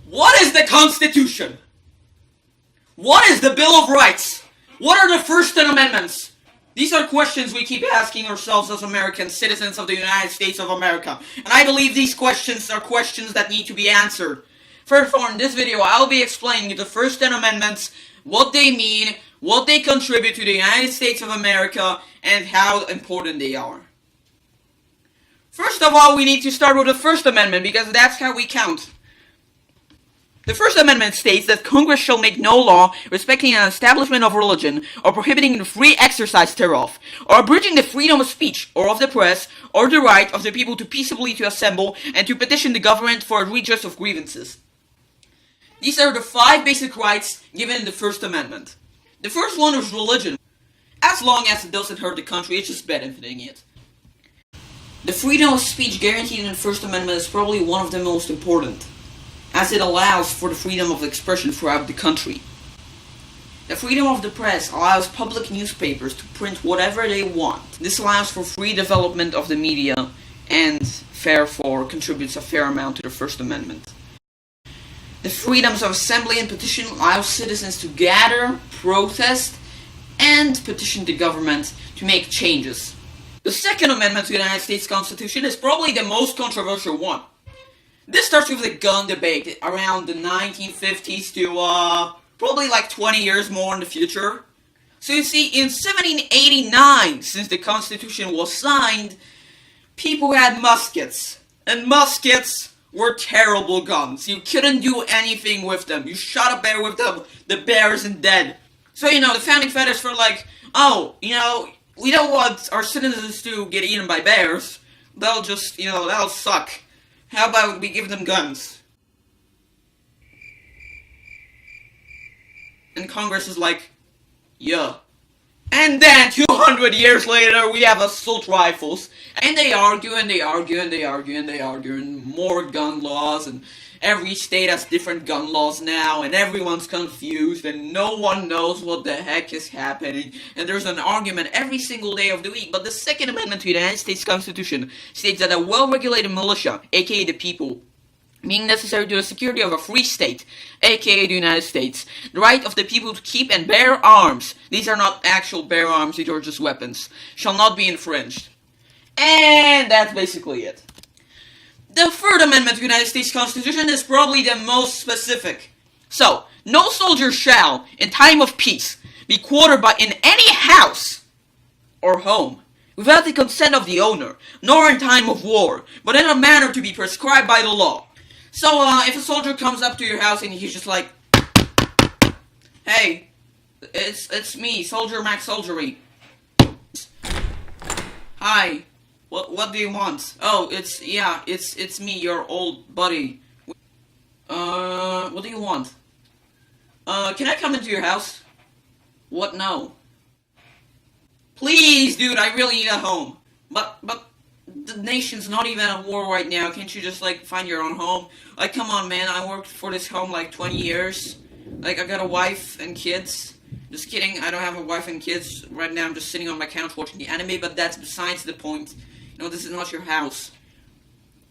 What is the Constitution? What is the Bill of Rights? What are the First 10 Amendments? These are questions we keep asking ourselves as American citizens of the United States of America. And I believe these questions are questions that need to be answered. Therefore, in this video, I'll be explaining the First 10 Amendments, what they mean, what they contribute to the United States of America, and how important they are. First of all, we need to start with the First Amendment, because that's how we count. The First Amendment states that Congress shall make no law respecting an establishment of religion, or prohibiting the free exercise thereof, or abridging the freedom of speech, or of the press, or the right of the people to peaceably to assemble, and to petition the government for a redress of grievances. These are the 5 basic rights given in the First Amendment. The first one is religion. As long as it doesn't hurt the country, it's just benefiting it. The freedom of speech guaranteed in the First Amendment is probably one of the most important, as it allows for the freedom of expression throughout the country. The freedom of the press allows public newspapers to print whatever they want. This allows for free development of the media and therefore contributes a fair amount to the First Amendment. The freedoms of assembly and petition allow citizens to gather, protest, and petition the government to make changes. The Second Amendment to the United States Constitution is probably the most controversial one. This starts with the gun debate around the 1950s to probably like 20 years more in the future. So you see, in 1789, since the Constitution was signed, people had muskets. And muskets were terrible guns. You couldn't do anything with them. You shot a bear with them, the bear isn't dead. So, the Founding Fathers were like, we don't want our citizens to get eaten by bears. They'll just, that'll suck. How about we give them guns? And Congress is like, yeah. And then 200 years later, we have assault rifles. And they argue, and they argue, and they argue, and they argue, and more gun laws, and every state has different gun laws now, and everyone's confused, and no one knows what the heck is happening, and there's an argument every single day of the week. But the Second Amendment to the United States Constitution states that a well-regulated militia, aka the people, being necessary to the security of a free state, aka the United States, the right of the people to keep and bear arms, these are not actual bear arms, these are just weapons, shall not be infringed. And that's basically it. The Third Amendment to the United States Constitution is probably the most specific. So, no soldier shall, in time of peace, be quartered in any house or home, without the consent of the owner, nor in time of war, but in a manner to be prescribed by the law. So, if a soldier comes up to your house and he's just like, hey, it's me, Soldier Max Soldiery. Hi, what do you want? Oh, it's me, your old buddy. What do you want? Can I come into your house? What, no? Please, dude, I really need a home. But, the nation's not even at war right now. Can't you just, find your own home? Come on, man, I worked for this home, 20 years. I got a wife and kids. Just kidding, I don't have a wife and kids. Right now, I'm just sitting on my couch watching the anime, but that's besides the point. This is not your house.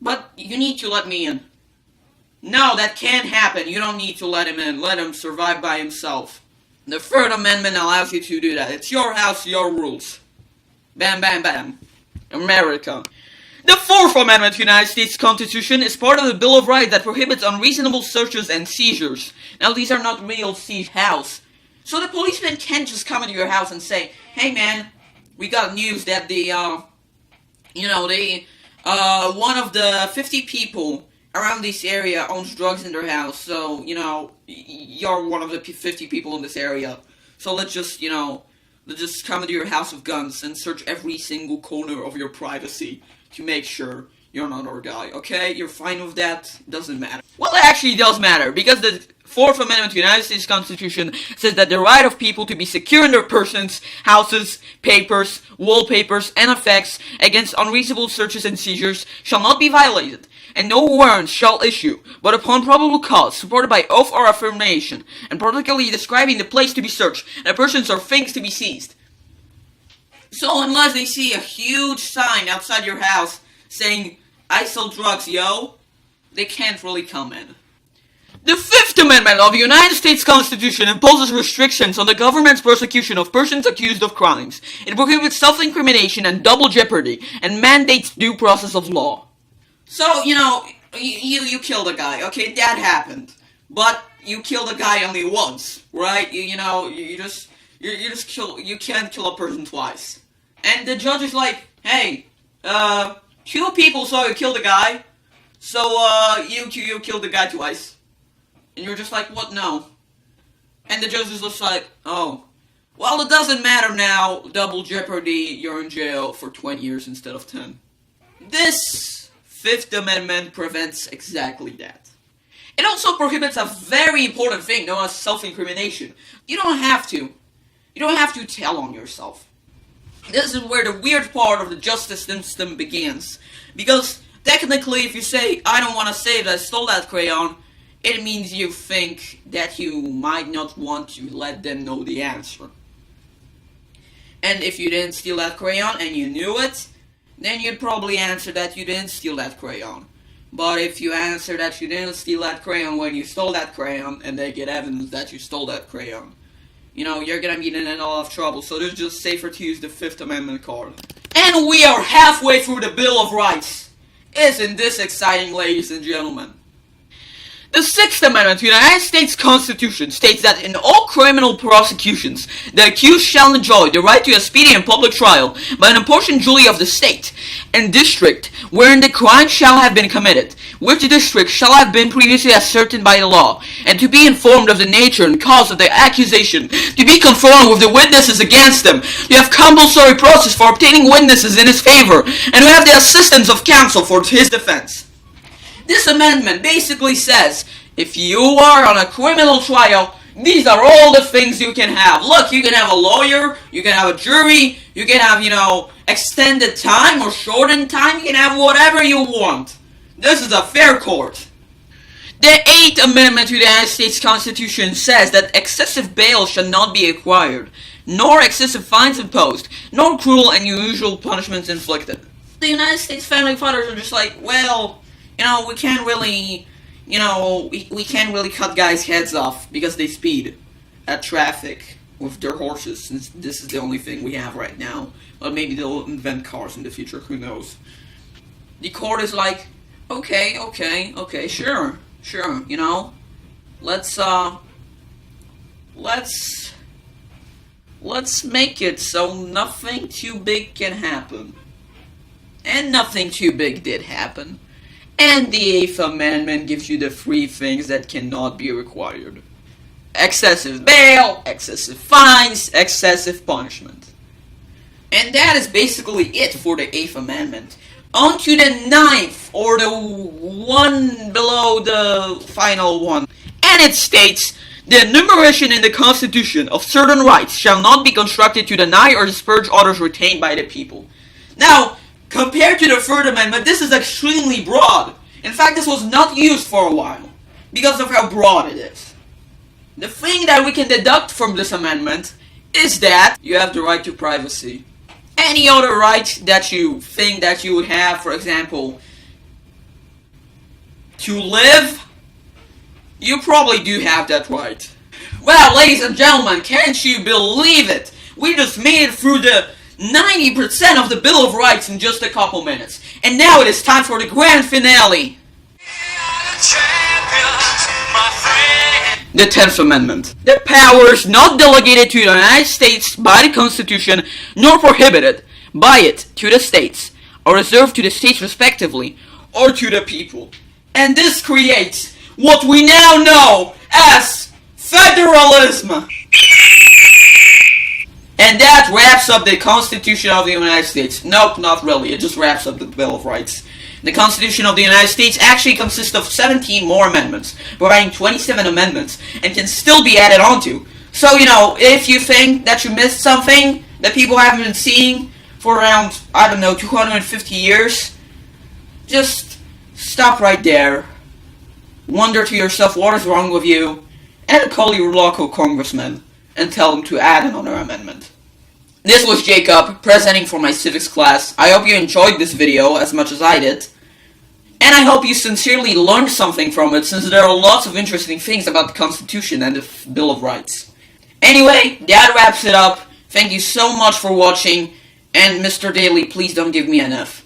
But you need to let me in. No, that can't happen. You don't need to let him in. Let him survive by himself. The Third Amendment allows you to do that. It's your house, your rules. Bam, bam, bam. America. The Fourth Amendment to the United States Constitution is part of the Bill of Rights that prohibits unreasonable searches and seizures. Now, these are not real seized house. So the policeman can't just come into your house and say, hey man, we got news that one of the 50 people around this area owns drugs in their house, so, you're one of the 50 people in this area. So let's just come into your house with guns and search every single corner of your privacy to make sure you're not our guy, okay? You're fine with that? Doesn't matter. Well, it actually does matter, because the Fourth Amendment to the United States Constitution says that the right of people to be secure in their persons, houses, papers, wallpapers, and effects against unreasonable searches and seizures shall not be violated, and no warrants shall issue, but upon probable cause, supported by oath or affirmation, and particularly describing the place to be searched, and the persons or things to be seized. So unless they see a huge sign outside your house saying, I sell drugs, yo, they can't really come in. The Fifth Amendment of the United States Constitution imposes restrictions on the government's prosecution of persons accused of crimes. It prohibits self-incrimination and double jeopardy, and mandates due process of law. So, you killed a guy, okay, that happened. But you killed a guy only once, right? You can't kill a person twice. And the judge is like, hey, 2 people saw you kill the guy, so, you killed the guy twice. And you're just like, what? No. And the judge is just like, oh, well, it doesn't matter now. Double jeopardy, you're in jail for 20 years instead of 10. This Fifth Amendment prevents exactly that. It also prohibits a very important thing known as self-incrimination. You don't have to tell on yourself. This is where the weird part of the justice system begins. Because technically, if you say, I don't want to say that I stole that crayon, it means you think that you might not want to let them know the answer. And if you didn't steal that crayon and you knew it, then you'd probably answer that you didn't steal that crayon. But if you answer that you didn't steal that crayon when you stole that crayon, and they get evidence that you stole that crayon, you're gonna be in a lot of trouble. So it's just safer to use the Fifth Amendment card. And we are halfway through the Bill of Rights. Isn't this exciting, ladies and gentlemen? The Sixth Amendment to the United States Constitution states that in all criminal prosecutions, the accused shall enjoy the right to a speedy and public trial by an apportioned jury of the state and district wherein the crime shall have been committed, which the district shall have been previously ascertained by the law, and to be informed of the nature and cause of the accusation, to be conformed with the witnesses against them, to have compulsory process for obtaining witnesses in his favor, and to have the assistance of counsel for his defense. This amendment basically says, if you are on a criminal trial, these are all the things you can have. Look, you can have a lawyer, you can have a jury, you can have, extended time or shortened time, you can have whatever you want. This is a fair court. The Eighth Amendment to the United States Constitution says that excessive bail shall not be acquired, nor excessive fines imposed, nor cruel and unusual punishments inflicted. The United States founding fathers are just like, well, we can't really, we can't really cut guys' heads off because they speed at traffic with their horses, since this is the only thing we have right now. But maybe they'll invent cars in the future, who knows. The court is like, okay, sure, let's make it so nothing too big can happen. And nothing too big did happen. And the Eighth Amendment gives you the 3 things that cannot be required. Excessive bail, excessive fines, excessive punishment. And that is basically it for the Eighth Amendment. On to the ninth, or the one below the final one. And it states, the enumeration in the Constitution of certain rights shall not be constructed to deny or disparage others retained by the people. Now, compared to the Third Amendment, this is extremely broad. In fact, this was not used for a while, because of how broad it is. The thing that we can deduct from this amendment is that you have the right to privacy. Any other right that you think that you would have, for example, to live, you probably do have that right. Well, ladies and gentlemen, can't you believe it? We just made it through the 90% of the Bill of Rights in just a couple minutes. And now it is time for the grand finale. The 10th Amendment. The powers not delegated to the United States by the Constitution, nor prohibited by it to the states, are reserved to the states respectively, or to the people. And this creates what we now know as federalism. And that wraps up the Constitution of the United States. Nope, not really. It just wraps up the Bill of Rights. The Constitution of the United States actually consists of 17 more amendments, providing 27 amendments, and can still be added onto. So, if you think that you missed something that people haven't been seeing for around, 250 years, just stop right there, wonder to yourself what is wrong with you, and call your local congressman and tell them to add another amendment. This was Jacob, presenting for my civics class. I hope you enjoyed this video as much as I did. And I hope you sincerely learned something from it, since there are lots of interesting things about the Constitution and the Bill of Rights. Anyway, that wraps it up. Thank you so much for watching, and Mr. Daly, please don't give me an F.